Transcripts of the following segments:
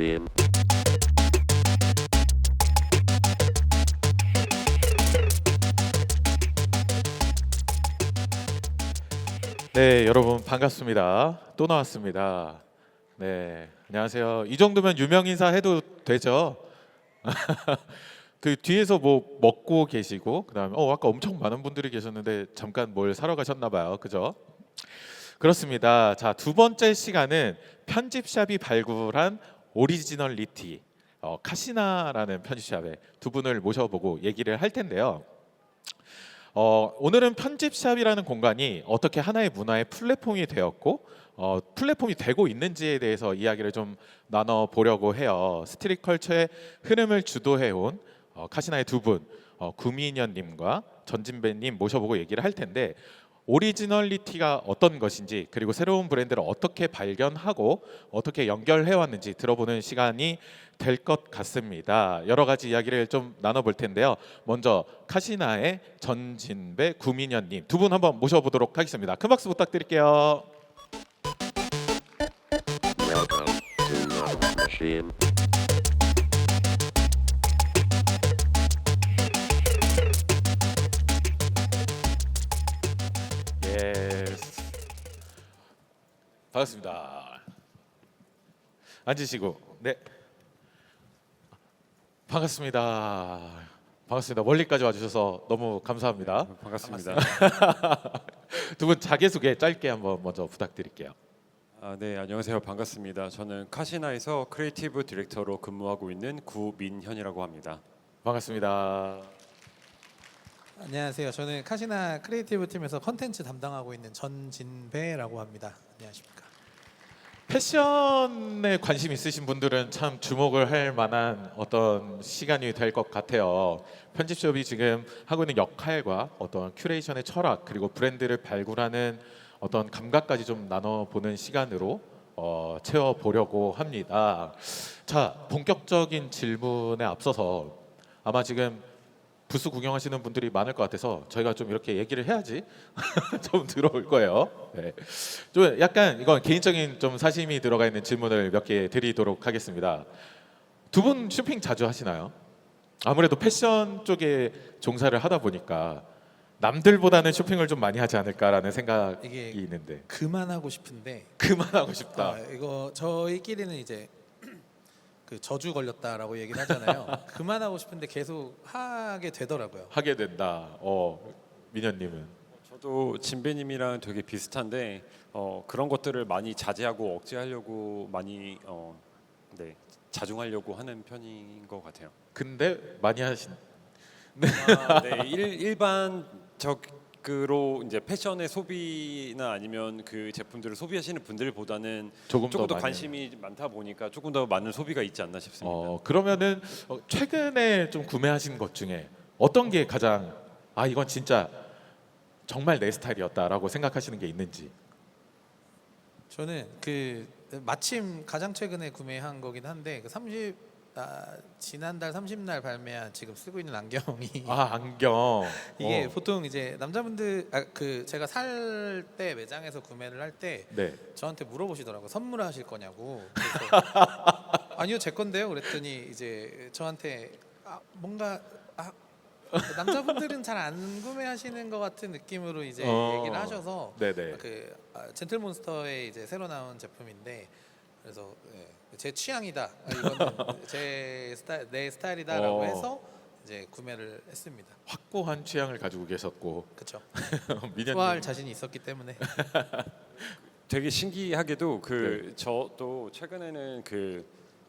machine. 네, 여러분 반갑습니다. 또 나왔습니다. 네, 안녕하세요. 이 정도면 유명 인사 해도 되죠? 그 뒤에서 뭐 먹고 계시고 그다음에 아까 엄청 많은 분들이 계셨는데 잠깐 뭘 사러 가셨나 봐요. 그죠? 그렇습니다. 자, 두 번째 시간은 편집샵이 발굴한 오리지널리티 카시나라는 편집샵에 두 분을 모셔보고 얘기를 할 텐데요. 오늘은 편집샵이라는 공간이 어떻게 하나의 문화의 플랫폼이 되었고 플랫폼이 되고 있는지에 대해서 이야기를 좀 나눠보려고 해요. 스트릿 컬처의 흐름을 주도해온 카시나의 두 분, 구민현님과 전진배님 모셔보고 얘기를 할 텐데 오리지널리티가 어떤 것인지 그리고 새로운 브랜드를 어떻게 발견하고 어떻게 연결해 왔는지 들어보는 시간이 될 것 같습니다. 여러 가지 이야기를 좀 나눠볼 텐데요. 먼저 카시나의 전진배, 구민현님 두 분 한번 모셔보도록 하겠습니다. 큰 박수 부탁드릴게요. Welcome to the machine. 예스. 반갑습니다. 앉으시고. 네. 반갑습니다. 반갑습니다. 멀리까지 와주셔서 너무 감사합니다. 반갑습니다. 두 분 자기소개 짧게 한번 먼저 부탁드릴게요. 네, 안녕하세요. 반갑습니다. 저는 카시나에서 크리에이티브 디렉터로 근무하고 있는 구민현이라고 합니다. 반갑습니다. 안녕하세요. 저는 카시나 크리에이티브 팀에서 컨텐츠 담당하고 있는 전진배라고 합니다. 안녕하십니까? 패션에 관심 있으신 분들은 참 주목을 할 만한 어떤 시간이 될 것 같아요. 편집숍이 지금 하고 있는 역할과 어떤 큐레이션의 철학 그리고 브랜드를 발굴하는 어떤 감각까지 좀 나눠보는 시간으로 채워보려고 합니다. 자, 본격적인 질문에 앞서서 아마 지금 부스 구경하시는 분들이 많을 것 같아서 저희가 좀 이렇게 얘기를 해야지 좀 들어올 거예요. 네. 좀 약간 이건 개인적인 좀 사심이 들어가 있는 질문을 몇 개 드리도록 하겠습니다. 두 분 쇼핑 자주 하시나요? 아무래도 패션 쪽에 종사를 하다 보니까 남들보다는 쇼핑을 좀 많이 하지 않을까라는 생각이 이게 있는데 그만하고 싶은데 그만하고 싶다. 이거 저희끼리는 이제 그 저주 걸렸다라고 얘기를 하잖아요. 그만하고 싶은데 계속 하게 되더라고요. 하게 된다. 민현님은 저도 진배님이랑 되게 비슷한데 그런 것들을 많이 자제하고 억제하려고 많이 자중하려고 하는 편인 것 같아요. 근데 많이 하신 네, 일반적으로 이제 패션의 소비나 아니면 그 제품들을 소비하시는 분들보다는 조금 조금 더 많이 관심이 많다 보니까 조금 더 많은 소비가 있지 않나 싶습니다. 그러면은 최근에 좀 구매하신 것 중에 어떤 게 가장 이건 진짜 정말 내 스타일이었다라고 생각하시는 게 있는지. 저는 그 마침 가장 최근에 구매한 거긴 한데 지난달 30날 발매한 지금 쓰고 있는 안경이 안경. 이게 보통 이제 남자분들 제가 살 때 매장에서 구매를 할 때 네. 저한테 물어보시더라고요. 선물하실 거냐고. 그래서 아니요, 제 건데요. 그랬더니 이제 저한테 뭔가 남자분들은 잘 안 구매하시는 것 같은 느낌으로 이제 얘기를 하셔서 네네. 젠틀몬스터의 이제 새로 나온 제품인데 그래서 제 취향이다. 이거는 내 스타일이다라고 해서 이제 구매를 했습니다. 확고한 취향을 가지고 계셨고 그렇죠. 민현님. 소화할 자신이 있었기 때문에. 되게 신기하게도 저도 최근에는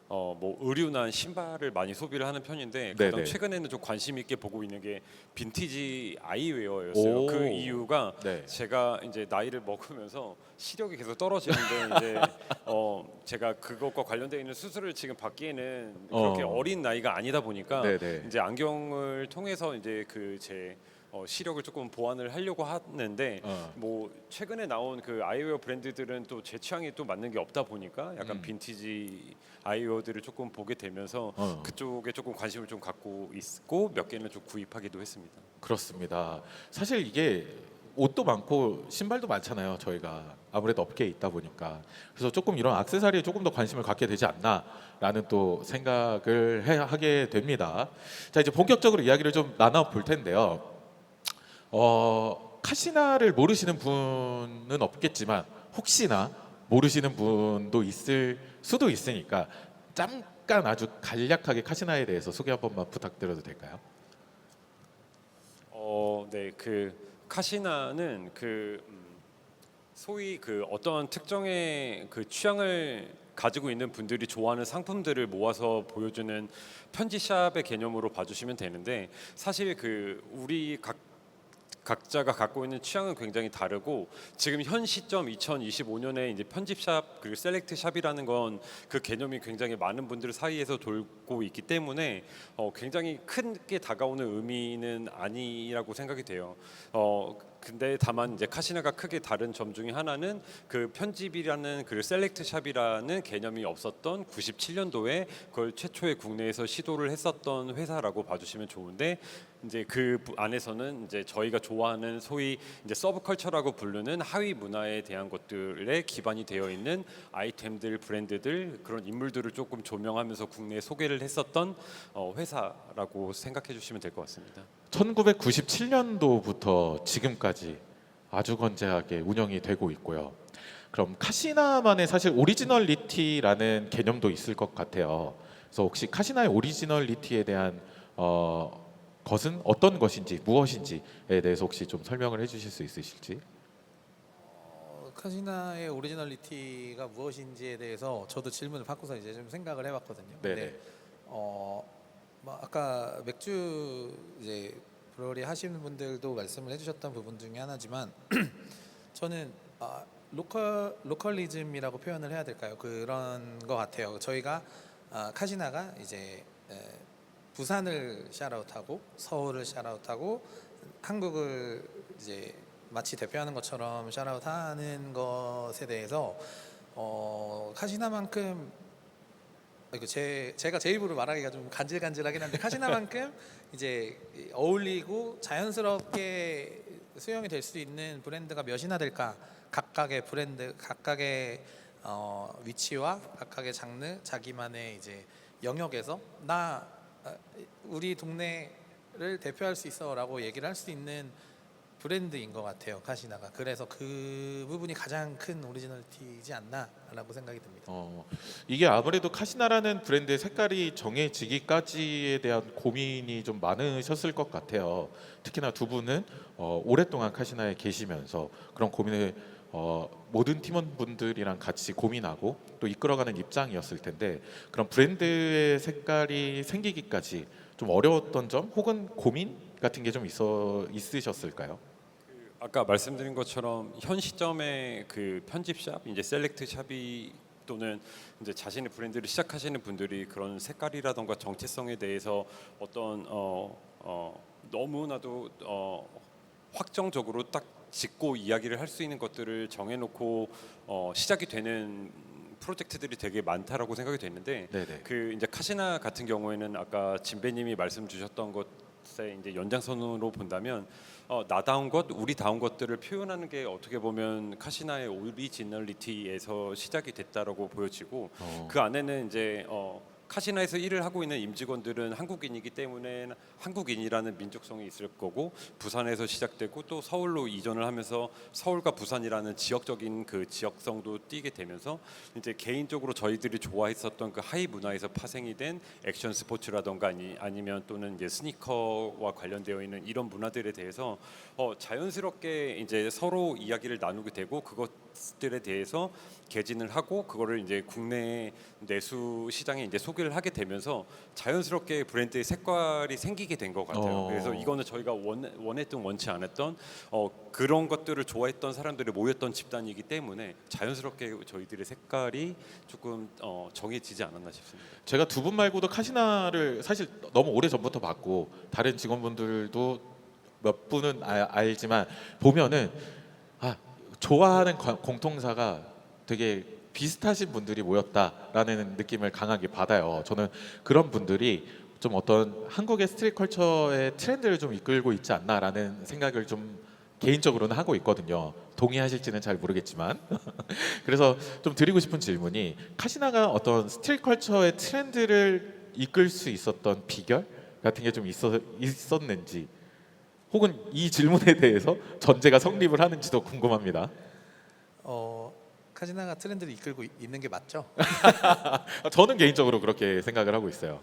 뭐 의류나 신발을 많이 소비를 하는 편인데 가장 네네. 최근에는 좀 관심 있게 보고 있는 게 빈티지 아이웨어였어요. 그 이유가 네. 제가 이제 나이를 먹으면서 시력이 계속 떨어지는데 이제 제가 그것과 관련되어 있는 수술을 지금 받기에는 그렇게 어린 나이가 아니다 보니까 네네. 이제 안경을 통해서 이제 제 시력을 조금 보완을 하려고 하는데 뭐 최근에 나온 그 아이웨어 브랜드들은 또 제 취향에 또 맞는 게 없다 보니까 약간 빈티지 아이웨어들을 조금 보게 되면서 그쪽에 조금 관심을 좀 갖고 있고 몇 개는 좀 구입하기도 했습니다. 그렇습니다. 사실 이게 옷도 많고 신발도 많잖아요. 저희가 아무래도 업계에 있다 보니까 그래서 조금 이런 액세서리에 조금 더 관심을 갖게 되지 않나라는 또 생각을 하게 됩니다. 자 이제 본격적으로 이야기를 좀 나눠 볼 텐데요. 카시나를 모르시는 분은 없겠지만 혹시나 모르시는 분도 있을 수도 있으니까 잠깐 아주 간략하게 카시나에 대해서 소개 한 번만 부탁드려도 될까요? 네, 그 카시나는 소위 그 어떤 특정의 그 취향을 가지고 있는 분들이 좋아하는 상품들을 모아서 보여주는 편지샵의 개념으로 봐주시면 되는데 사실 우리 각자가 갖고 있는 취향은 굉장히 다르고 지금 현 시점 2025년에 이제 편집샵 그리고 셀렉트샵이라는 건 그 개념이 굉장히 많은 분들 사이에서 돌고 있기 때문에 굉장히 크게 다가오는 의미는 아니라고 생각이 돼요. 근데 다만 이제 카시나가 크게 다른 점 중에 하나는 그 편집이라는 그 셀렉트샵이라는 개념이 없었던 97년도에 그걸 최초의 국내에서 시도를 했었던 회사라고 봐주시면 좋은데 이제 그 안에서는 이제 저희가 좋아하는 소위 이제 서브컬처라고 부르는 하위 문화에 대한 것들에 기반이 되어 있는 아이템들, 브랜드들 그런 인물들을 조금 조명하면서 국내에 소개를 했었던 회사라고 생각해 주시면 될 것 같습니다. 1997년도부터 지금까지 아주 건재하게 운영이 되고 있고요. 그럼 카시나만의 사실 오리지널리티라는 개념도 있을 것 같아요. 그래서 혹시 카시나의 오리지널리티에 대한 것은 어떤 것인지 무엇인지에 대해서 혹시 좀 설명을 해주실 수 있으실지? 카시나의 오리지널리티가 무엇인지에 대해서 저도 질문을 받고서 이제 좀 생각을 해봤거든요. 네네. 근데 뭐 아까 맥주 이제 브루어리 하시는 분들도 말씀을 해주셨던 부분 중에 하나지만 저는 로컬리즘이라고 표현을 해야 될까요? 그런 것 같아요. 저희가 카시나가 이제 부산을 샤라웃하고 서울을 샤라웃하고 한국을 이제 마치 대표하는 것처럼 샤라웃하는 것에 대해서 카시나만큼 제가 제 입으로 말하기가 좀 간질간질하긴 한데 카시나만큼 이제 어울리고 자연스럽게 수용이 될 수 있는 브랜드가 몇이나 될까? 각각의 브랜드, 각각의 위치와 각각의 장르, 자기만의 이제 영역에서 우리 동네를 대표할 수 있어라고 얘기를 할 수 있는 브랜드인 것 같아요, 카시나가. 그래서 그 부분이 가장 큰 오리지널티이지 않나라고 생각이 듭니다. 이게 아무래도 카시나라는 브랜드의 색깔이 정해지기까지에 대한 고민이 좀 많으셨을 것 같아요. 특히나 두 분은 오랫동안 카시나에 계시면서 그런 고민을 모든 팀원분들이랑 같이 고민하고 또 이끌어가는 입장이었을 텐데 그런 브랜드의 색깔이 생기기까지 좀 어려웠던 점 혹은 고민 같은 게 좀 있으셨을까요? 아까 말씀드린 것처럼 현 시점에 그 편집샵, 이제 셀렉트샵이 또는 이제 자신의 브랜드를 시작하시는 분들이 그런 색깔이라던가 정체성에 대해서 어떤 너무나도 확정적으로 딱 짚고 이야기를 할 수 있는 것들을 정해놓고 시작이 되는 프로젝트들이 되게 많다라고 생각이 됐는데 네네. 그 이제 카시나 같은 경우에는 아까 진배님이 말씀 주셨던 것에 이제 연장선으로 본다면 나다운 것, 우리다운 것들을 표현하는 게 어떻게 보면 카시나의 오리지널리티에서 시작이 됐다라고 보여지고 그 안에는 이제 카시나에서 일을 하고 있는 임직원들은 한국인이기 때문에 한국인이라는 민족성이 있을 거고 부산에서 시작되고 또 서울로 이전을 하면서 서울과 부산이라는 지역적인 그 지역성도 띠게 되면서 이제 개인적으로 저희들이 좋아했었던 그 하이 문화에서 파생이 된 액션 스포츠라던가 아니면 또는 이제 스니커와 관련되어 있는 이런 문화들에 대해서 자연스럽게 이제 서로 이야기를 나누게 되고 그것들에 대해서 개진을 하고 그거를 이제 국내 내수 시장에 이제 소개를 하게 되면서 자연스럽게 브랜드의 색깔이 생기게 된 것 같아요. 그래서 이거는 저희가 원했든 원치 않았던 그런 것들을 좋아했던 사람들이 모였던 집단이기 때문에 자연스럽게 저희들의 색깔이 조금 정해지지 않았나 싶습니다. 제가 두 분 말고도 카시나를 사실 너무 오래 전부터 봤고 다른 직원분들도 몇 분은 알지만 보면은 좋아하는 공통사가 되게 비슷하신 분들이 모였다라는 느낌을 강하게 받아요. 저는 그런 분들이 좀 어떤 한국의 스트릿 컬처의 트렌드를 좀 이끌고 있지 않나라는 생각을 좀 개인적으로는 하고 있거든요. 동의하실지는 잘 모르겠지만 그래서 좀 드리고 싶은 질문이 카시나가 어떤 스틸 컬처의 트렌드를 이끌 수 있었던 비결 같은 게 좀 있었는지 혹은 이 질문에 대해서 전제가 성립을 하는지도 궁금합니다. 카지나가 트렌드를 이끌고 있는 게 맞죠? 저는 개인적으로 그렇게 생각을 하고 있어요.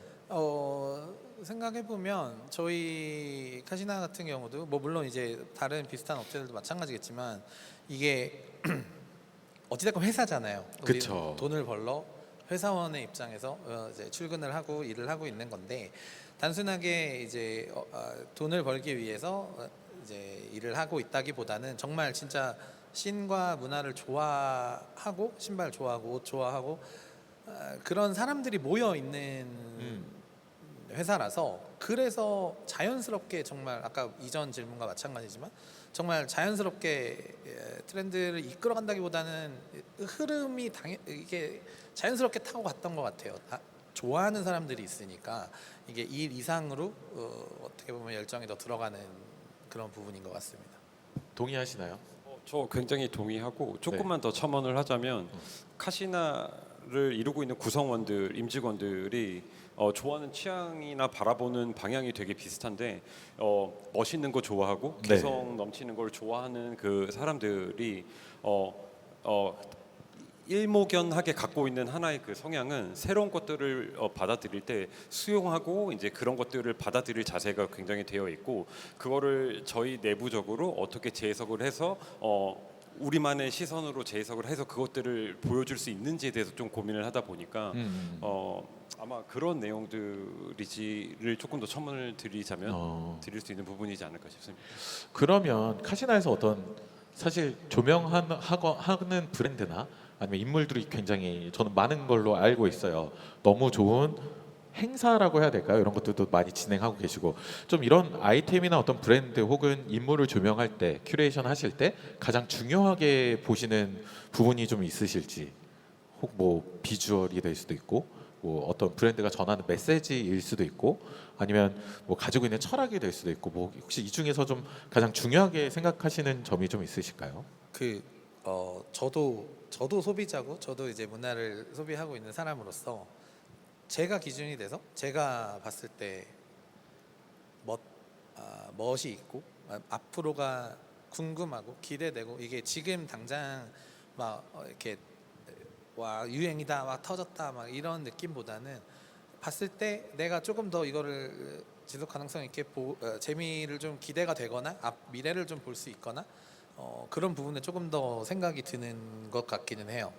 생각해 보면 저희 카시나 같은 경우도 뭐 물론 이제 다른 비슷한 업체들도 마찬가지겠지만 이게 어찌됐건 회사잖아요. 우리 그쵸. 돈을 벌러 회사원의 입장에서 이제 출근을 하고 일을 하고 있는 건데 단순하게 이제 돈을 벌기 위해서 이제 일을 하고 있다기보다는 정말 진짜 신과 문화를 좋아하고 신발 좋아하고 옷 좋아하고 그런 사람들이 모여 있는 회사라서 그래서 자연스럽게 정말 아까 이전 질문과 마찬가지지만 정말 자연스럽게 트렌드를 이끌어간다기보다는 흐름이 이게 자연스럽게 타고 갔던 것 같아요. 좋아하는 사람들이 있으니까 이게 일 이상으로 어떻게 보면 열정이 더 들어가는 그런 부분인 것 같습니다. 동의하시나요? 저 굉장히 동의하고 조금만 더 첨언을 하자면 카시나를 이루고 있는 구성원들, 임직원들이 좋아하는 취향이나 바라보는 방향이 되게 비슷한데 멋있는 거 좋아하고 네. 개성 넘치는 걸 좋아하는 그 사람들이 일목연하게 갖고 있는 하나의 그 성향은 새로운 것들을 받아들일 때 수용하고 이제 그런 것들을 받아들일 자세가 굉장히 되어 있고 그거를 저희 내부적으로 어떻게 재해석을 해서 우리만의 시선으로 재해석을 해서 그것들을 보여줄 수 있는지에 대해서 좀 고민을 하다 보니까 아마 그런 내용들이지를 조금 더 첨언을 드리자면 드릴 수 있는 부분이지 않을까 싶습니다. 그러면 카시나에서 어떤 사실 조명하는 브랜드나 아니면 인물들이 굉장히 저는 많은 걸로 알고 있어요. 너무 좋은 행사라고 해야 될까요? 이런 것들도 많이 진행하고 계시고 좀 이런 아이템이나 어떤 브랜드 혹은 인물을 조명할 때 큐레이션 하실 때 가장 중요하게 보시는 부분이 좀 있으실지 혹 뭐 비주얼이 될 수도 있고 뭐 어떤 브랜드가 전하는 메시지일 수도 있고 아니면 뭐 가지고 있는 철학이 될 수도 있고 뭐 혹시 이 중에서 좀 가장 중요하게 생각하시는 점이 좀 있으실까요? 저도 소비자고 저도 이제 문화를 소비하고 있는 사람으로서 제가 기준이 돼서 제가 봤을 때 멋이 있고 앞으로가 궁금하고 기대되고 이게 지금 당장 막 이렇게 와 유행이다 막 터졌다 막 이런 느낌보다는 봤을 때 내가 조금 더 이거를 지속 가능성 있게 재미를 좀 기대가 되거나 미래를 좀 볼 수 있거나 그런 부분에 조금 더 생각이 드는 것 같기는 해요.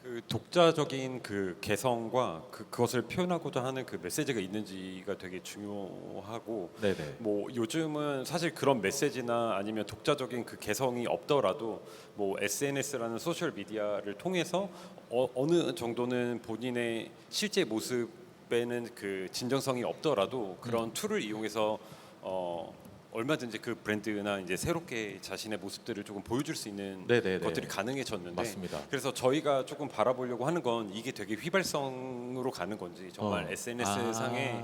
그 독자적인 그 개성과 그것을 표현하고자 하는 그 메시지가 있는지가 되게 중요하고 네네. 뭐 요즘은 사실 그런 메시지나 아니면 독자적인 그 개성이 없더라도 뭐 SNS라는 소셜 미디어를 통해서 어느 정도는 본인의 실제 모습에는 그 진정성이 없더라도 그런 툴을 이용해서 얼마든지 그 브랜드나 이제 새롭게 자신의 모습들을 조금 보여줄 수 있는 네네네. 것들이 가능해졌는데 맞습니다. 그래서 저희가 조금 바라보려고 하는 건 이게 되게 휘발성으로 가는 건지 정말 SNS 상에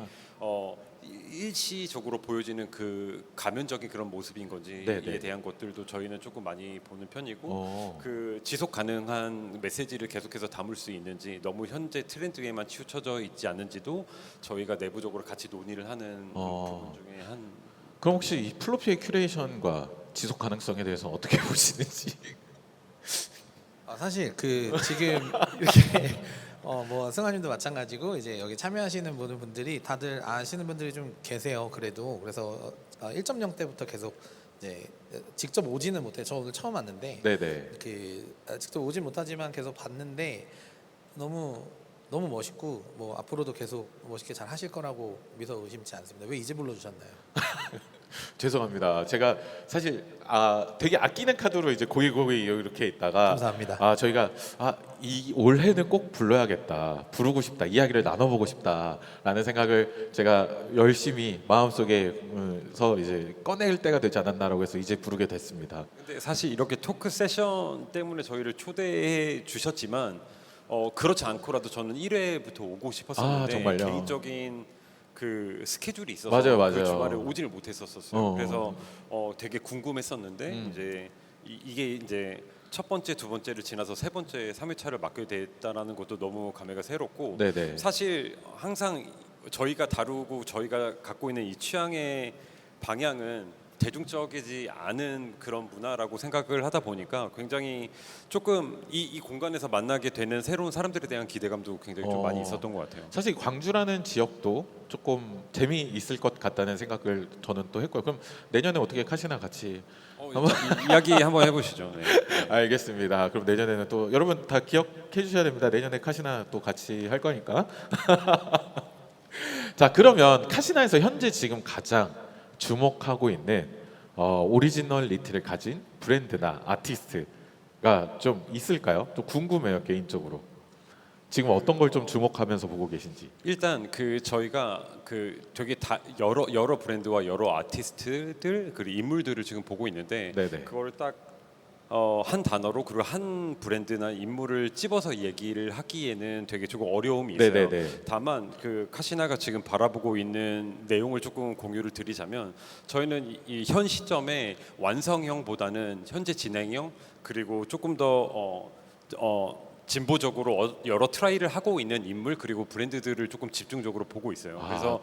일시적으로 보여지는 그 가면적인 그런 모습인 건지에 네네. 대한 것들도 저희는 조금 많이 보는 편이고 그 지속 가능한 메시지를 계속해서 담을 수 있는지 너무 현재 트렌드에만 치우쳐져 있지 않는지도 저희가 내부적으로 같이 논의를 하는 부분 중에 한. 그럼 혹시 이 플로피의 큐레이션과 지속 가능성에 대해서 어떻게 보시는지? 사실 지금 이렇게 뭐 승환님도 마찬가지고 이제 여기 참여하시는 모든 분들이 다들 아시는 분들이 좀 계세요. 그래서 1.0 때부터 계속 이제 직접 오지는 못해. 저 오늘 처음 왔는데 네네. 직접 오진 못하지만 계속 봤는데 너무 멋있고 뭐 앞으로도 계속 멋있게 잘 하실 거라고 믿어 의심치 않습니다. 왜 이제 불러주셨나요? 죄송합니다. 제가 사실 되게 아끼는 카드로 이제 고이고이 이렇게 있다가 감사합니다. 저희가 이 올해는 꼭 불러야겠다, 부르고 싶다, 이야기를 나눠보고 싶다라는 생각을 제가 열심히 마음속에서 이제 꺼낼 때가 되지 않았나라고 해서 이제 부르게 됐습니다. 근데 사실 이렇게 토크 세션 때문에 저희를 초대해 주셨지만 그렇지 않고라도 저는 1회부터 오고 싶었었는데 정말요? 개인적인 그 스케줄이 있어서 맞아요, 그 맞아요. 주말에 오지를 못했었어요. 어. 그래서 되게 궁금했었는데 이제 이게 이제 첫 번째, 두 번째를 지나서 세 번째, 3회차를 맡게 됐다라는 것도 너무 감회가 새롭고 네네. 사실 항상 저희가 다루고 저희가 갖고 있는 이 취향의 방향은 대중적이지 않은 그런 문화라고 생각을 하다 보니까 굉장히 조금 이 공간에서 만나게 되는 새로운 사람들에 대한 기대감도 굉장히 좀 많이 있었던 것 같아요. 사실 광주라는 지역도 조금 재미있을 것 같다는 생각을 저는 또 했고요. 그럼 내년에 어떻게 카시나 같이 이야기 한번 해보시죠. 네. 알겠습니다. 그럼 내년에는 또 여러분 다 기억해 주셔야 됩니다. 내년에 카시나 또 같이 할 거니까. 자, 그러면 카시나에서 현재 지금 가장 주목하고 있는 오리지널리티를 가진 브랜드나 아티스트가 좀 있을까요? 좀 궁금해요, 개인적으로. 지금 어떤 걸 좀 주목하면서 보고 계신지. 일단 그 저희가 그 되게 다 여러 브랜드와 여러 아티스트들 그리고 인물들을 지금 보고 있는데 네네. 그걸 딱 한 단어로 그리고 한 브랜드나 인물을 찝어서 얘기를 하기에는 되게 조금 어려움이 있어요. 네네네. 다만 그 카시나가 지금 바라보고 있는 내용을 조금 공유를 드리자면 저희는 이 현 시점에 완성형보다는 현재 진행형 그리고 조금 더 진보적으로 여러 트라이를 하고 있는 인물 그리고 브랜드들을 조금 집중적으로 보고 있어요. 그래서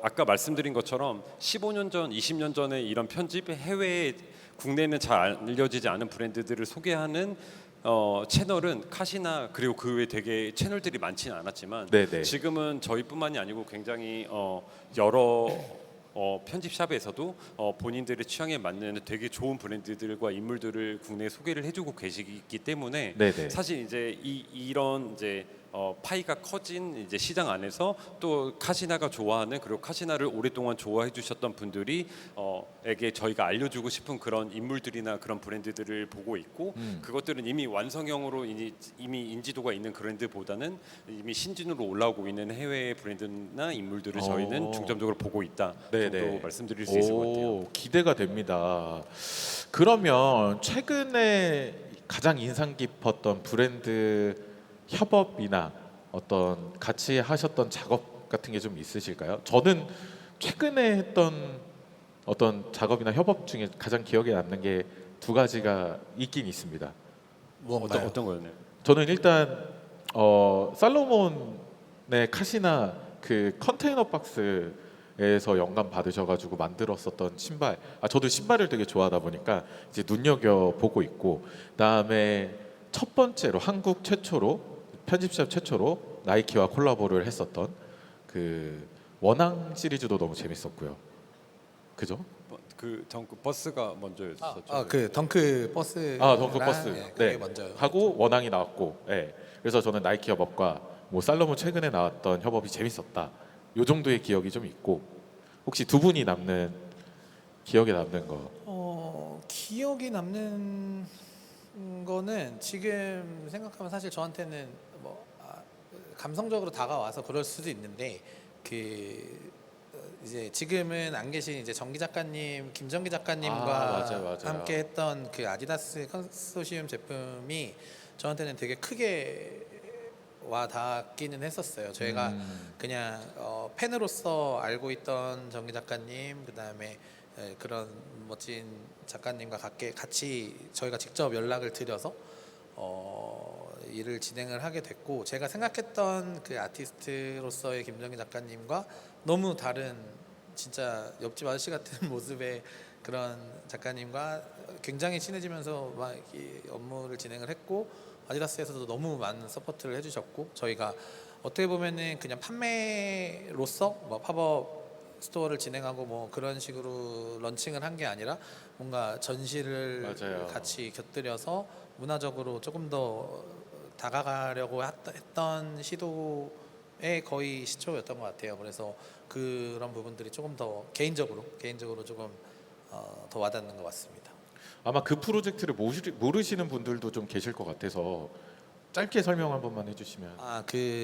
아까 말씀드린 것처럼 15년 전, 20년 전에 이런 편집 해외에 국내에는 잘 알려지지 않은 브랜드들을 소개하는 채널은 카시나 그리고 그 외에 되게 채널들이 많지는 않았지만 네네. 지금은 저희뿐만이 아니고 굉장히 여러 편집샵에서도 본인들의 취향에 맞는 되게 좋은 브랜드들과 인물들을 국내에 소개를 해주고 계시기 때문에 네네. 사실 이제 이런 이제 파이가 커진 이제 시장 안에서 또 카시나가 좋아하는 그리고 카시나를 오랫동안 좋아해 주셨던 분들이 에게 저희가 알려주고 싶은 그런 인물들이나 그런 브랜드들을 보고 있고 그것들은 이미 완성형으로 이미 인지도가 있는 브랜드보다는 이미 신진으로 올라오고 있는 해외 브랜드나 인물들을 저희는 중점적으로 보고 있다 정도 말씀드릴 수 있을 것 같아요. 기대가 됩니다. 그러면 최근에 가장 인상 깊었던 브랜드 협업이나 어떤 같이 하셨던 작업 같은 게 좀 있으실까요? 저는 최근에 했던 어떤 작업이나 협업 중에 가장 기억에 남는 게 두 가지가 있긴 있습니다. 어떤 거였나요? 저는 일단 살로몬의 카시나 그 컨테이너 박스에서 영감 받으셔가지고 만들었었던 신발. 저도 신발을 되게 좋아하다 보니까 이제 눈여겨 보고 있고, 그다음에 첫 번째로 한국 최초로 편집샵 최초로 나이키와 콜라보를 했었던 그 원앙 시리즈도 너무 재밌었고요. 그죠? 그 버스가 먼저였었죠. 그 덩크 버스. 덩크 버스. 그게 먼저. 하고 원앙이 나왔고, 예. 그래서 저는 나이키 협업과 뭐 살로몬 최근에 나왔던 협업이 재밌었다. 요 정도의 기억이 좀 있고, 혹시 두 분이 기억에 남는 거? 기억이 남는 거는 지금 생각하면 사실 저한테는 뭐 감성적으로 다가와서 그럴 수도 있는데 이제 지금은 안 계신 이제 정기 작가님, 김정기 작가님과 맞아요. 함께 했던 그 아디다스 컨소시엄 제품이 저한테는 되게 크게 와 닿기는 했었어요. 저희가 그냥 팬으로서 알고 있던 정기 작가님, 그다음에 그런 멋진 작가님과 같이 저희가 직접 연락을 드려서 일을 진행을 하게 됐고, 제가 생각했던 그 아티스트로서의 김정희 작가님과 너무 다른 진짜 옆집 아저씨 같은 모습의 그런 작가님과 굉장히 친해지면서 막 업무를 진행을 했고, 아디다스에서도 너무 많은 서포트를 해주셨고, 저희가 어떻게 보면은 그냥 판매로서 뭐 팝업 스토어를 진행하고 뭐 그런 식으로 런칭을 한 게 아니라 뭔가 전시를 맞아요. 같이 곁들여서 문화적으로 조금 더 다가가려고 했던 시도의 거의 시초였던 것 같아요. 그래서 그런 부분들이 조금 더 개인적으로 조금 더 와닿는 것 같습니다. 아마 그 프로젝트를 모르시는 분들도 좀 계실 것 같아서 짧게 설명 한 번만 해주시면.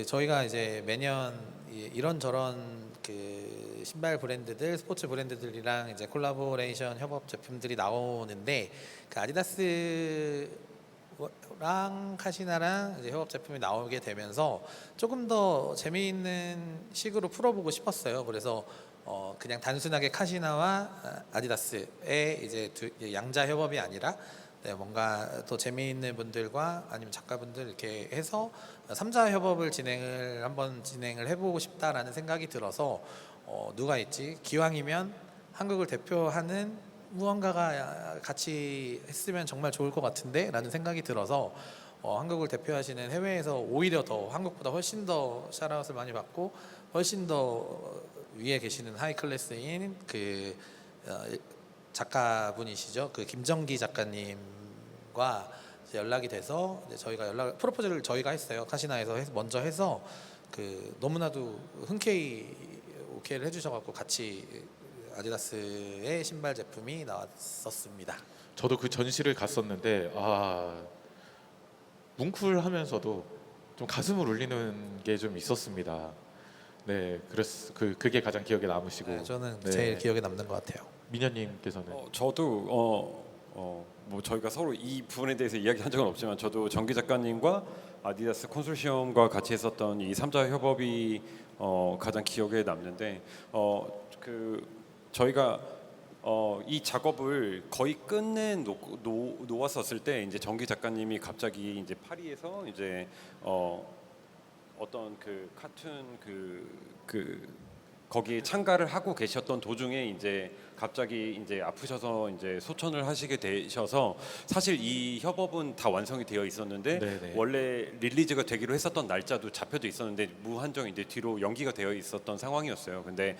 저희가 이제 매년 이런저런 그 신발 브랜드들, 스포츠 브랜드들이랑 이제 콜라보레이션 협업 제품들이 나오는데, 그 아디다스와 랑 카시나랑 이제 협업 제품이 나오게 되면서 조금 더 재미있는 식으로 풀어보고 싶었어요. 그래서 그냥 단순하게 카시나와 아디다스의 이제 양자 협업이 아니라 뭔가 더 재미있는 분들과 아니면 작가분들 이렇게 해서 3자 협업을 한번 진행을 해보고 싶다라는 생각이 들어서 누가 있지? 기왕이면 한국을 대표하는 무언가가 같이 했으면 정말 좋을 것 같은데 라는 생각이 들어서 한국을 대표하시는 해외에서 오히려 더 한국보다 훨씬 더 샤라웃을 많이 받고 훨씬 더 위에 계시는 하이 클래스인 그 작가분이시죠. 그 김정기 작가님과 이제 연락이 돼서 이제 저희가 프로포즈를 저희가 했어요. 카시나에서 먼저 해서 그 너무나도 흔쾌히 오케이를 해주셔갖고 같이 아디다스의 신발 제품이 나왔었습니다. 저도 그 전시를 갔었는데 뭉클하면서도 좀 가슴을 울리는 게 좀 있었습니다. 네, 그게 가장 기억에 남으시고. 네, 저는 네. 제일 기억에 남는 것 같아요. 민현님께서는 저도 뭐 저희가 서로 이 부분에 대해서 이야기한 적은 없지만 저도 정기 작가님과 아디다스 콘소시엄과 같이 했었던 이 3자 협업이 가장 기억에 남는데 저희가 이 작업을 거의 끝내 놓았었을 때 이제 정기 작가님이 갑자기 이제 파리에서 이제 어떤 그 카툰 거기에 참가를 하고 계셨던 도중에 이제 갑자기 이제 아프셔서 이제 소천을 하시게 되셔서 사실 이 협업은 다 완성이 되어 있었는데 네네. 원래 릴리즈가 되기로 했었던 날짜도 잡혀져 있었는데 무한정 이제 뒤로 연기가 되어 있었던 상황이었어요. 근데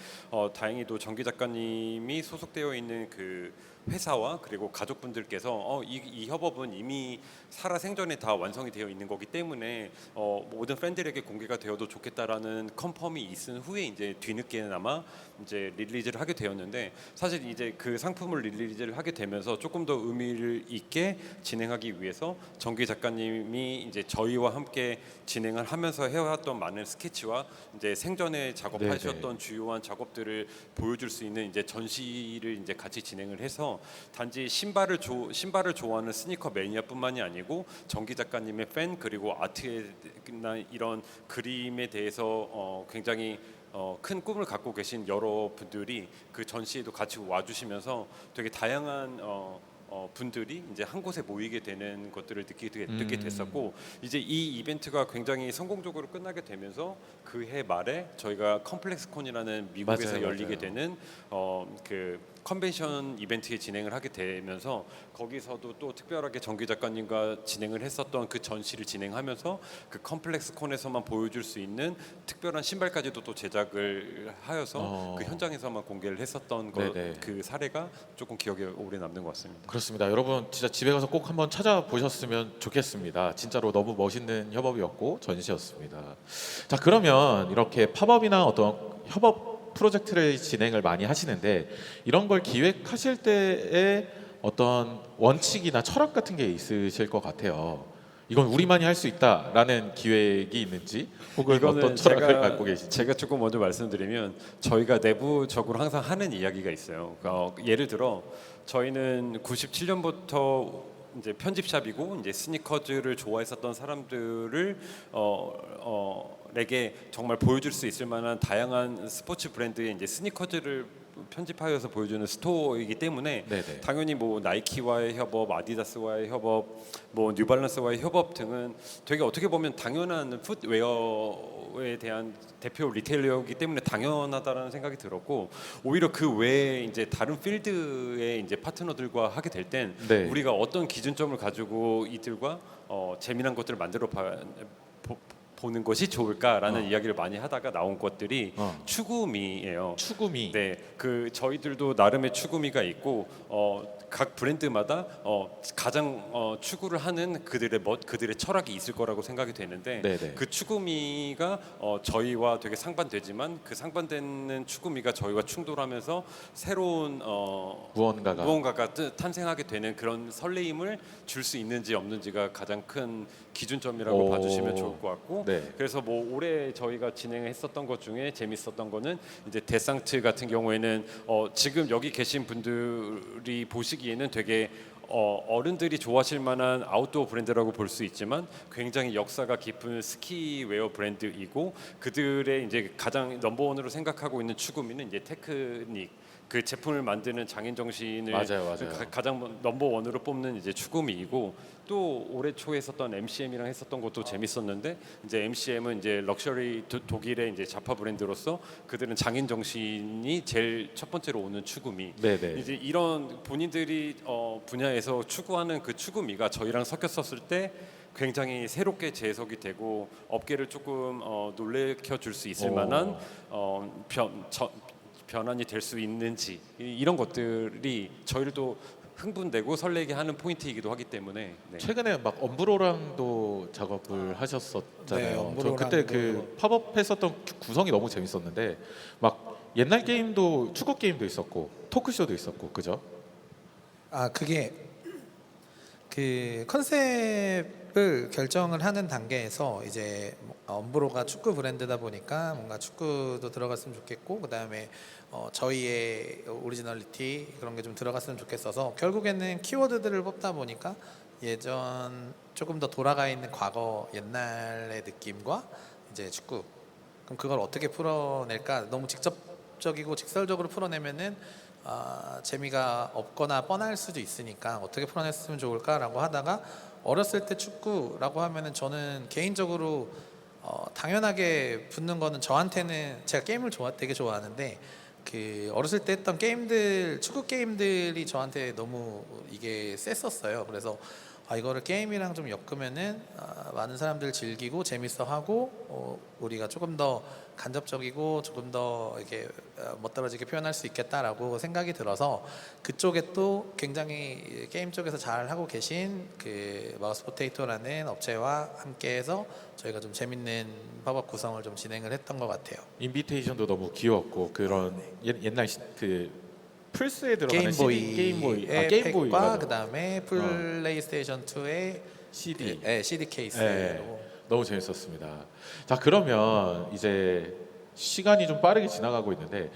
다행히도 정기 작가님이 소속되어 있는 그 회사와 그리고 가족분들께서 이 협업은 이미 살아생전에 다 완성이 되어 있는 거기 때문에 모든 팬들에게 공개가 되어도 좋겠다라는 컨펌이 있은 후에 이제 뒤늦게나마 이제 릴리즈를 하게 되었는데 사실 이제 그 상품을 릴리즈를 하게 되면서 조금 더 의미를 있게 진행하기 위해서 정기 작가님이 이제 저희와 함께 진행을 하면서 해왔던 많은 스케치와 이제 생전에 작업하셨던 네네. 주요한 작업들을 보여줄 수 있는 이제 전시를 이제 같이 진행을 해서 단지 신발을 좋아하는 스니커 매니아뿐만이 아니고 정기 작가님의 팬 그리고 아트나 이런 그림에 대해서 굉장히 큰 꿈을 갖고 계신 여러 분들이 그 전시에도 같이 와주시면서 되게 다양한 분들이 이제 한 곳에 모이게 되는 것들을 느끼게 됐었고 이제 이 이벤트가 굉장히 성공적으로 끝나게 되면서 그 해 말에 저희가 컴플렉스콘이라는 미국에서 맞아요, 열리게 맞아요. 되는 그 컨벤션 이벤트에 진행을 하게 되면서 거기서도 또 특별하게 정기 작가님과 진행을 했었던 그 전시를 진행하면서 그 컴플렉스콘에서만 보여줄 수 있는 특별한 신발까지도 또 제작을 하여서 그 현장에서만 공개를 했었던 네네. 그 사례가 조금 기억에 오래 남는 것 같습니다. 그렇습니다. 여러분 진짜 집에 가서 꼭 한번 찾아보셨으면 좋겠습니다. 진짜로 너무 멋있는 협업이었고 전시였습니다. 자, 그러면 이렇게 팝업이나 어떤 협업 프로젝트를 진행을 많이 하시는데 이런 걸 기획하실 때에 어떤 원칙이나 철학 같은 게 있으실 것 같아요. 이건 우리만이 할 수 있다라는 기획이 있는지 혹은 어떤 철학을 갖고 계신지. 제가 조금 먼저 말씀드리면 저희가 내부적으로 항상 하는 이야기가 있어요. 예를 들어 저희는 97년부터 이제 편집샵이고 이제 스니커즈를 좋아했었던 사람들을 에게 정말 보여줄 수 있을 만한 다양한 스포츠 브랜드의 이제 스니커즈를 편집하여서 보여주는 스토어이기 때문에 네네. 당연히 뭐 나이키와의 협업, 아디다스와의 협업, 뭐 뉴발란스와의 협업 등은 되게 어떻게 보면 당연한 풋웨어에 대한 대표 리테일러이기 때문에 당연하다라는 생각이 들었고 오히려 그 외에 이제 다른 필드의 이제 파트너들과 하게 될 땐 네. 우리가 어떤 기준점을 가지고 이들과 재미난 것들을 보는 것이 좋을까라는 이야기를 많이 하다가 나온 것들이 추구미예요. 추구미. 네, 그 저희들도 나름의 추구미가 있고 각 브랜드마다 가장 추구를 하는 그들의 철학이 있을 거라고 생각이 되는데 네네. 그 추구미가 저희와 되게 상반되지만 그 상반되는 추구미가 저희와 충돌하면서 새로운 무언가가 탄생하게 되는 그런 설레임을 줄 수 있는지 없는지가 가장 큰 기준점이라고 봐주시면 좋을 것 같고 네. 그래서 뭐 올해 저희가 진행했었던 것 중에 재밌었던 거는 이제 데상트 같은 경우에는 지금 여기 계신 분들이 보시기에는 되게 어른들이 좋아하실 만한 아웃도어 브랜드라고 볼 수 있지만 굉장히 역사가 깊은 스키웨어 브랜드이고 그들의 이제 가장 넘버원으로 생각하고 있는 추구미는 이제 테크닉 그 제품을 만드는 장인 정신을 맞아요. 가장 넘버원으로 뽑는 이제 추구미이고 또 올해 초에 했었던 MCM이랑 했었던 것도 재밌었는데 이제 MCM은 이제 럭셔리 독일의 이제 자파 브랜드로서 그들은 장인 정신이 제일 첫 번째로 오는 추구미. 네네. 이제 이런 본인들이 분야에서 추구하는 그 추구미가 저희랑 섞였었을 때 굉장히 새롭게 재해석이 되고 업계를 조금 놀래켜 줄 수 있을 만한 변환이 될 수 있는지 이런 것들이 저희를 또 흥분되고 설레게 하는 포인트이기도 하기 때문에 네. 최근에 막 엄브로랑도 작업을 하셨었잖아요. 네, 저 엄브로랑도. 그때 그 팝업 했었던 구성이 너무 재밌었는데 막 옛날 게임도 축구 게임도 있었고 토크쇼도 있었고 그죠? 아 그게 그 컨셉을 결정을 하는 단계에서 이제 엄브로가 축구 브랜드다 보니까 뭔가 축구도 들어갔으면 좋겠고 그 다음에 저희의 오리지널리티 그런 게 좀 들어갔으면 좋겠어서 결국에는 키워드들을 뽑다 보니까 예전 조금 더 돌아가 있는 과거 옛날의 느낌과 이제 축구 그럼 그걸 어떻게 풀어낼까 너무 직접적이고 직설적으로 풀어내면은 재미가 없거나 뻔할 수도 있으니까 어떻게 풀어냈으면 좋을까라고 하다가 어렸을 때 축구라고 하면은 저는 개인적으로 당연하게 붙는 거는 저한테는 제가 게임을 되게 좋아하는데 그 어렸을 때 했던 게임들 축구 게임들이 저한테 너무 이게 셌었어요. 그래서 이거를 게임이랑 좀 엮으면은 많은 사람들 즐기고 재밌어하고 우리가 조금 더 간접적이고 조금 더 이렇게 멋들어지게 표현할 수 있겠다라고 생각이 들어서 그쪽에 또 굉장히 게임 쪽에서 잘 하고 계신 그 마우스 포테이토라는 업체와 함께해서 저희가 좀 재밌는 팝업 구성을 좀 진행을 했던 것 같아요. 인비테이션도 너무 귀엽고 그런 옛날 그 플스에 들어가는 게임보이의 게임보이 팩과 맞아. 그다음에 플레이스테이션 2의 CD. CD 케이스로 네, 너무 재밌었습니다. 자 그러면 이제 시간이 좀 빠르게 지나가고 있는데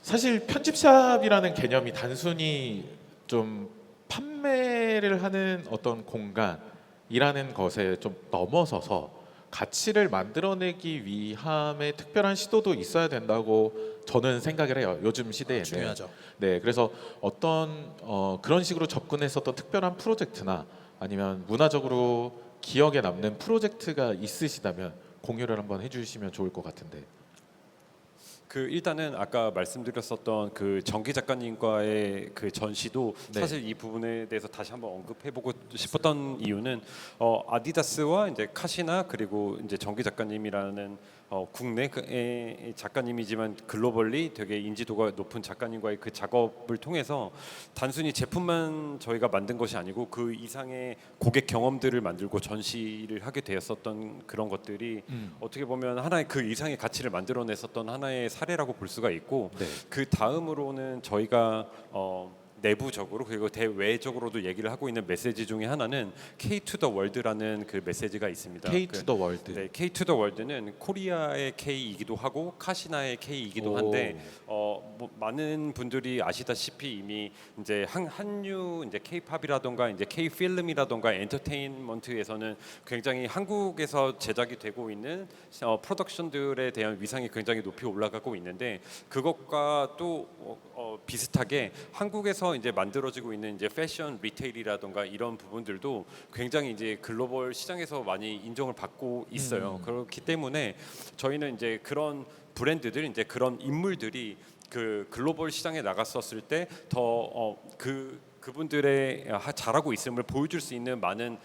사실 편집샵이라는 개념이 단순히 좀 판매를 하는 어떤 공간이라는 것에 좀 넘어서서 가치를 만들어내기 위함의 특별한 시도도 있어야 된다고 저는 생각을 해요. 요즘 시대에는. 중요하죠. 네, 그래서 어떤 그런 식으로 접근했었던 특별한 프로젝트나 아니면 문화적으로 기억에 남는 프로젝트가 있으시다면 공유를 한번 해주시면 좋을 것 같은데. 그 일단은 아까 말씀드렸었던 그 정기 작가님과의 그 전시도 네. 사실 이 부분에 대해서 다시 한번 언급해보고 싶었던 이유는 아디다스와 이제 카시나 그리고 이제 정기 작가님이라는 국내의 작가님이지만 글로벌리 되게 인지도가 높은 작가님과의 그 작업을 통해서 단순히 제품만 저희가 만든 것이 아니고 그 이상의 고객 경험들을 만들고 전시를 하게 되었었던 그런 것들이 어떻게 보면 하나의 그 이상의 가치를 만들어냈었던 하나의 사례라고 볼 수가 있고 네. 그 다음으로는 저희가 내부적으로 그리고 대외적으로도 얘기를 하고 있는 메시지 중에 하나는 K to the World라는 그 메시지가 있습니다. K to the World. 네, K to the World는 코리아의 K이기도 하고 카시나의 K이기도 오. 한데 뭐 많은 분들이 아시다시피 이미 이제 한류 이제 K-팝이라던가 이제 K-필름이라던가 엔터테인먼트에서는 굉장히 한국에서 제작이 되고 있는 프로덕션들에 대한 위상이 굉장히 높이 올라가고 있는데 그것과 또 비슷하게 한국에서 이제 만들어지고 있는 이제 패션 리테일이라던가 이런 부분들도 굉장히 이제 글로벌 시장에서 많이 인정을 받고 있어요. 그렇기 때문에 저희는 이제 그런 브랜드들 이제 그런 인물들이 그 글로벌 시장에 나갔었을 때 더 그분들의 잘하고 있음을 보여줄 수 있는 많은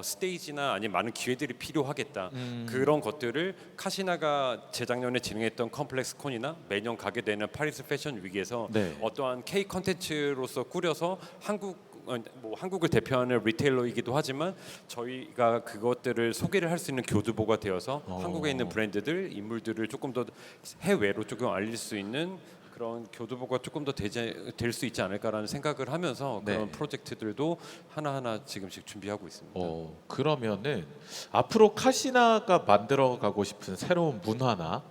스테이지나 아니면 많은 기회들이 필요하겠다. 그런 것들을 카시나가 재작년에 진행했던 컴플렉스 콘이나 매년 가게 되는 파리스 패션 위기에서 네. 어떠한 K 컨텐츠로서 꾸려서 한국을 대표하는 리테일러이기도 하지만 저희가 그것들을 소개를 할 수 있는 교두보가 되어서 한국에 있는 브랜드들, 인물들을 조금 더 해외로 조금 알릴 수 있는 그런 교두보가 조금 더 될 수 있지 않을까라는 생각을 하면서 네. 그런 프로젝트들도 하나하나 지금씩 준비하고 있습니다. 그러면은 앞으로 카시나가 만들어가고 싶은 새로운 문화나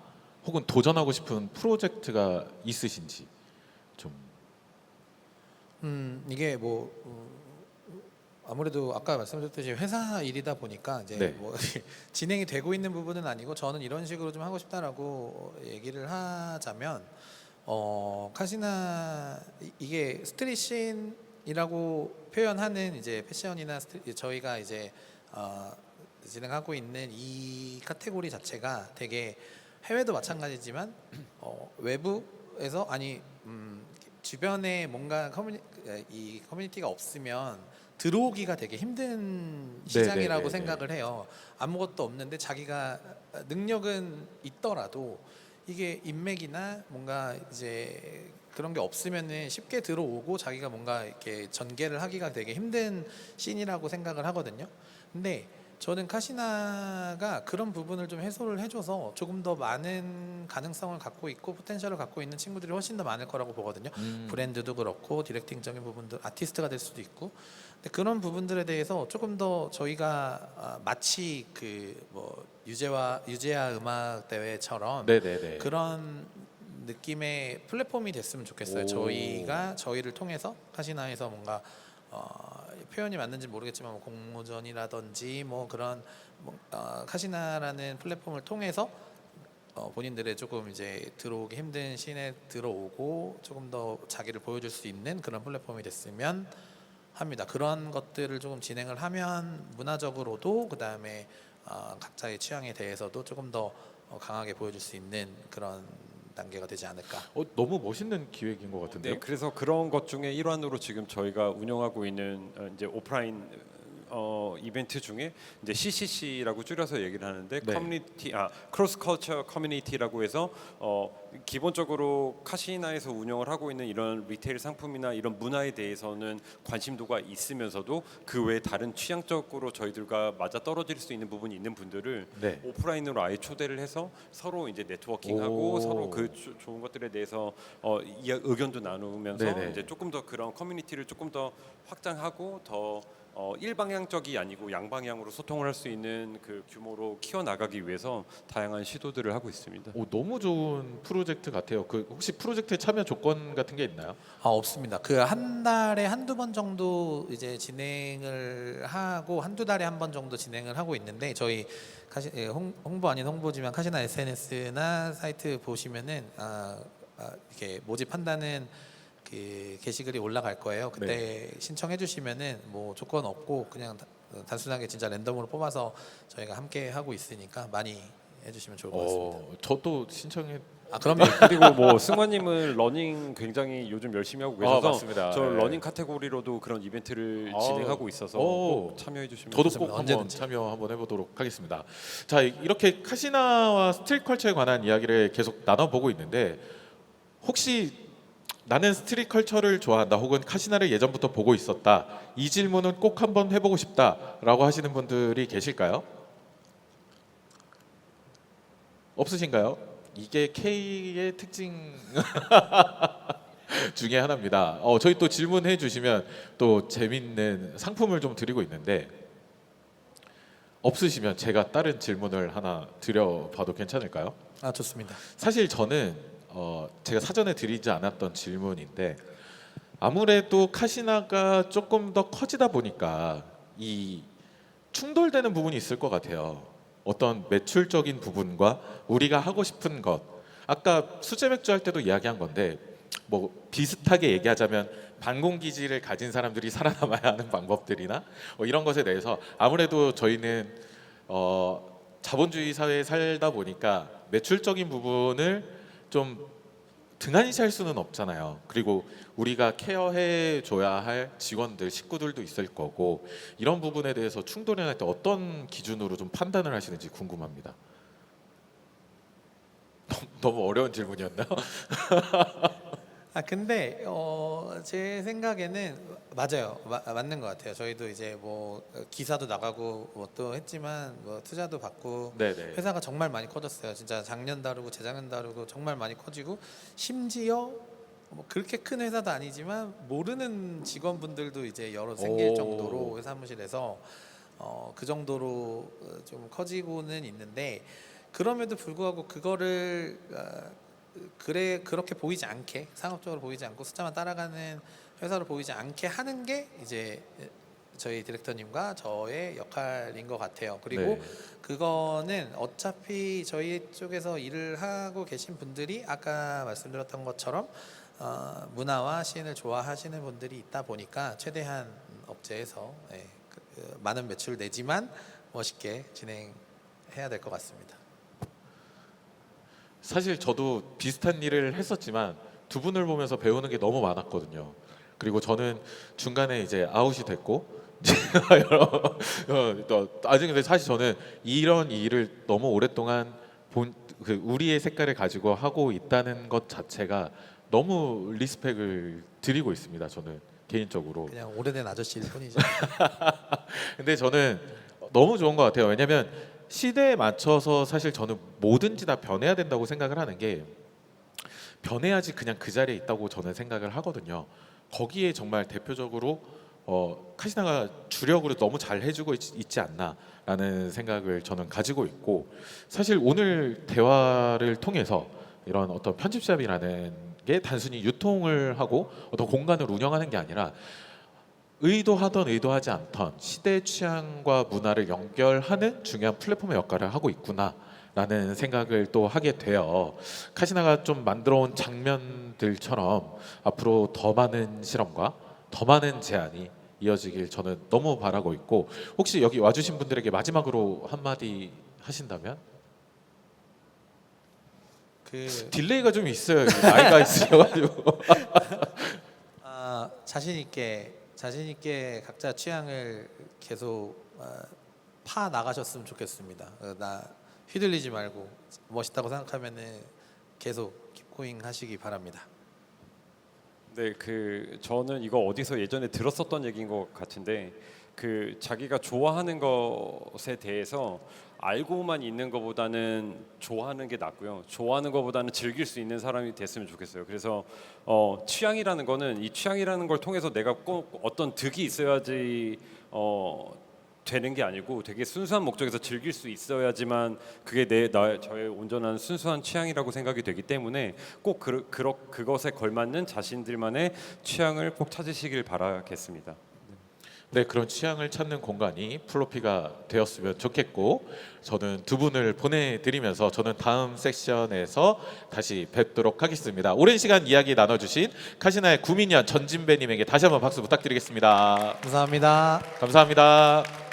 혹은 도전하고 싶은 프로젝트가 있으신지 좀. 이게 뭐 아무래도 아까 말씀드렸듯이 회사 일이다 보니까 이제 네. 뭐 진행이 되고 있는 부분은 아니고 저는 이런 식으로 좀 하고 싶다라고 얘기를 하자면 카시나 이게 스트릿 씬이라고 표현하는 이제 패션이나 저희가 이제 진행하고 있는 이 카테고리 자체가 되게 해외도 마찬가지지만 외부에서 주변에 뭔가 이 커뮤니티가 없으면 들어오기가 되게 힘든 시장이라고 네네네네. 생각을 해요. 아무것도 없는데 자기가 능력은 있더라도 이게 인맥이나 뭔가 이제 그런 게 없으면은 쉽게 들어오고 자기가 뭔가 이렇게 전개를 하기가 되게 힘든 씬이라고 생각을 하거든요. 근데 저는 카시나가 그런 부분을 좀 해소를 해줘서 조금 더 많은 가능성을 갖고 있고 포텐셜을 갖고 있는 친구들이 훨씬 더 많을 거라고 보거든요. 브랜드도 그렇고 디렉팅적인 부분도 아티스트가 될 수도 있고. 근데 그런 부분들에 대해서 조금 더 저희가 마치 그 뭐 유재하 음악 대회처럼 네네네. 그런 느낌의 플랫폼이 됐으면 좋겠어요. 오. 저희가 저희를 통해서 카시나에서 뭔가 표현이 맞는지 모르겠지만 뭐 공모전이라든지 뭐 그런 카시나라는 플랫폼을 통해서 본인들의 조금 이제 들어오기 힘든 씬에 들어오고 조금 더 자기를 보여줄 수 있는 그런 플랫폼이 됐으면 합니다. 그런 것들을 조금 진행을 하면 문화적으로도 그 다음에 각자의 취향에 대해서도 조금 더 강하게 보여줄 수 있는 그런 단계가 되지 않을까. 너무 멋있는 기획인 것 같은데요. 네, 그래서 그런 것 중에 일환으로 지금 저희가 운영하고 있는 이제 오프라인 이벤트 중에 이제 CCC라고 줄여서 얘기를 하는데 네. 크로스 컬처 커뮤니티라고 해서 기본적으로 카시나에서 운영을 하고 있는 이런 리테일 상품이나 이런 문화에 대해서는 관심도가 있으면서도 그 외에 다른 취향적으로 저희들과 맞아 떨어질 수 있는 부분이 있는 분들을 네. 오프라인으로 아예 초대를 해서 서로 이제 네트워킹하고 오. 서로 그 좋은 것들에 대해서 의견도 나누면서 네네. 이제 조금 더 그런 커뮤니티를 조금 더 확장하고 더 일방향적이 아니고 양방향으로 소통을 할 수 있는 그 규모로 키워나가기 위해서 다양한 시도들을 하고 있습니다. 너무 좋은 프로젝트 같아요. 그 혹시 프로젝트에 참여 조건 같은 게 있나요? 없습니다. 그 한 달에 한두 번 정도 이제 진행을 하고 한두 달에 한 번 정도 진행을 하고 있는데 저희 홍보 아닌 홍보지만 카시나 SNS나 사이트 보시면은 이렇게 모집한다는 그 게시글이 올라갈 거예요. 그때 신청해 주시면은 뭐 조건 없고 그냥 단순하게 진짜 랜덤으로 뽑아서 저희가 함께 하고 있으니까 많이 해주시면 좋을 것 같습니다. 저도 신청해. 그러면 그리고 뭐 승관님은 러닝 굉장히 요즘 열심히 하고 계셔서 맞습니다. 저 네. 러닝 카테고리로도 그런 이벤트를 진행하고 있어서 오. 꼭 참여해 주시면 저도 좋겠습니다. 꼭 한번 언제든지. 참여 한번 해보도록 하겠습니다. 자, 이렇게 카시나와 스트릿 컬처에 관한 이야기를 계속 나눠보고 있는데 혹시 나는 스트릿 컬처를 좋아한다 혹은 카시나를 예전부터 보고 있었다 이 질문은 꼭 한번 해보고 싶다라고 하시는 분들이 계실까요? 없으신가요? 이게 K의 특징 중에 하나입니다. 저희 또 질문해 주시면 또 재밌는 상품을 좀 드리고 있는데 없으시면 제가 다른 질문을 하나 드려봐도 괜찮을까요? 좋습니다. 사실 저는 제가 사전에 드리지 않았던 질문인데 아무래도 카시나가 조금 더 커지다 보니까 이 충돌되는 부분이 있을 것 같아요. 어떤 매출적인 부분과 우리가 하고 싶은 것. 아까 수제 맥주 할 때도 이야기한 건데 뭐 비슷하게 얘기하자면 반공 기지를 가진 사람들이 살아남아야 하는 방법들이나 이런 것에 대해서 아무래도 저희는 자본주의 사회에 살다 보니까 매출적인 부분을 좀 등한시 할 수는 없잖아요. 그리고 우리가 케어해 줘야 할 직원들, 식구들도 있을 거고 이런 부분에 대해서 충돌이 날 때 어떤 기준으로 좀 판단을 하시는지 궁금합니다. 너무 어려운 질문이었나요? 근데 제 생각에는 맞아요. 맞는 것 같아요. 저희도 이제 뭐 기사도 나가고 뭐 또 했지만 뭐 투자도 받고 네네. 회사가 정말 많이 커졌어요. 진짜 작년 다르고 재작년 다르고 정말 많이 커지고 심지어 뭐 그렇게 큰 회사도 아니지만 모르는 직원분들도 이제 여러 생길 오. 정도로 사무실에서 그 정도로 좀 커지고는 있는데 그럼에도 불구하고 그거를 그렇게 보이지 않게 상업적으로 보이지 않고 숫자만 따라가는 회사로 보이지 않게 하는 게 이제 저희 디렉터님과 저의 역할인 것 같아요. 그리고 네. 그거는 어차피 저희 쪽에서 일을 하고 계신 분들이 아까 말씀드렸던 것처럼 문화와 시인을 좋아하시는 분들이 있다 보니까 최대한 업체에서 많은 매출 내지만 멋있게 진행해야 될 것 같습니다. 사실 저도 비슷한 일을 했었지만 두 분을 보면서 배우는 게 너무 많았거든요. 그리고 저는 중간에 이제 아웃이 됐고 아직 근데 사실 저는 이런 일을 너무 오랫동안 우리의 색깔을 가지고 하고 있다는 것 자체가 너무 리스펙을 드리고 있습니다. 저는 개인적으로. 그냥 오래된 아저씨일 뿐이죠. 근데 저는 너무 좋은 것 같아요. 왜냐하면 시대에 맞춰서 사실 저는 뭐든지 다 변해야 된다고 생각을 하는 게 변해야지 그냥 그 자리에 있다고 저는 생각을 하거든요. 거기에 정말 대표적으로 카시나가 주력으로 너무 잘 해주고 있지 않나라는 생각을 저는 가지고 있고 사실 오늘 대화를 통해서 이런 어떤 편집샵이라는 게 단순히 유통을 하고 어떤 공간을 운영하는 게 아니라 의도하던 의도하지 않던 시대 취향과 문화를 연결하는 중요한 플랫폼의 역할을 하고 있구나라는 생각을 또 하게 돼요. 카시나가 좀 만들어온 장면들처럼 앞으로 더 많은 실험과 더 많은 제안이 이어지길 저는 너무 바라고 있고 혹시 여기 와주신 분들에게 마지막으로 한마디 하신다면? 딜레이가 좀 있어요. 나이가 있어가지고 자신 있게 각자 취향을 계속 파 나가셨으면 좋겠습니다. 나 휘둘리지 말고 멋있다고 생각하면은 계속 킵고잉 하시기 바랍니다. 네, 저는 이거 어디서 예전에 들었었던 얘기인 것 같은데 자기가 좋아하는 것에 대해서 알고만 있는 것보다는 좋아하는 게 낫고요. 좋아하는 것보다는 즐길 수 있는 사람이 됐으면 좋겠어요. 그래서 취향이라는 거는 이 취향이라는 걸 통해서 내가 꼭 어떤 득이 있어야지 되는 게 아니고 되게 순수한 목적에서 즐길 수 있어야지만 그게 저의 온전한 순수한 취향이라고 생각이 되기 때문에 꼭 그것에 걸맞는 자신들만의 취향을 꼭 찾으시길 바라겠습니다. 네, 그런 취향을 찾는 공간이 플로피가 되었으면 좋겠고 저는 두 분을 보내드리면서 저는 다음 섹션에서 다시 뵙도록 하겠습니다. 오랜 시간 이야기 나눠주신 카시나의 구민현 전진배님에게 다시 한번 박수 부탁드리겠습니다. 감사합니다. 감사합니다.